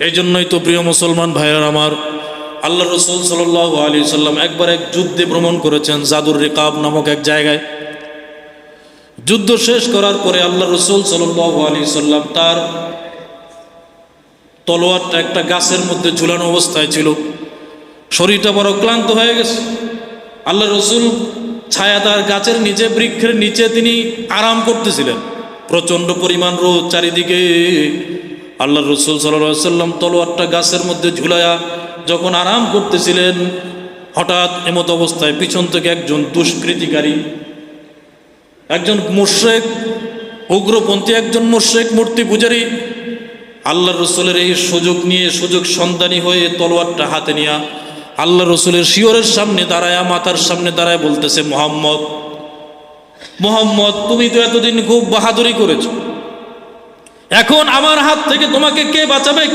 এই জন্যই তো প্রিয় মুসলমান ভাইয়েরা আমার, আল্লাহ রসুল সাল্লাল্লাহু আলাইহি সাল্লাম একবার এক যুদ্ধে ভ্রমণ করেছেন জাদুর রিকাব নামক এক জায়গায়। যুদ্ধ শেষ করার পরে আল্লাহ রসুল সাল্লাল্লাহু আলাইহি সাল্লাম তার তলোয়ারটা একটা গাছের মধ্যে ঝুলানো অবস্থায় ছিল। শরীরটা বড় ক্লান্ত হয়ে গেছে। আল্লাহ রসুল ছায়াদার গাছের নিচে, বৃক্ষের নিচে তিনি আরাম করতেছিলেন। প্রচণ্ড পরিমাণ রোদ চারিদিকে। আল্লাহ রসুল সাল্লাল্লাহু আলাইহি সাল্লাম তলোয়ারটা গাছের মধ্যে ঝুলায়া যখন আরাম করতেছিলেন, হঠাৎ এমত অবস্থায় পিছন থেকে একজন দুষ্কৃতিকারী, একজন মুশরিক, উগ্রপন্থী একজন মুশরিক মূর্তি পূজারী, আল্লাহ রসুলের এই সুযোগ নিয়ে, সুযোগ সন্ধানী হয়ে তলোয়ারটা হাতে নিয়ে আল্লাহ রসুলের শিয়রের সামনে দাঁড়ায়, মাথার সামনে দাঁড়ায় বলতেছে, মুহাম্মদ, মুহাম্মদ, তুমি তো এতদিন খুব বাহাদুরি করেছো, এখন আমার হাত থেকে তোমাকে কে বাঁচাবে?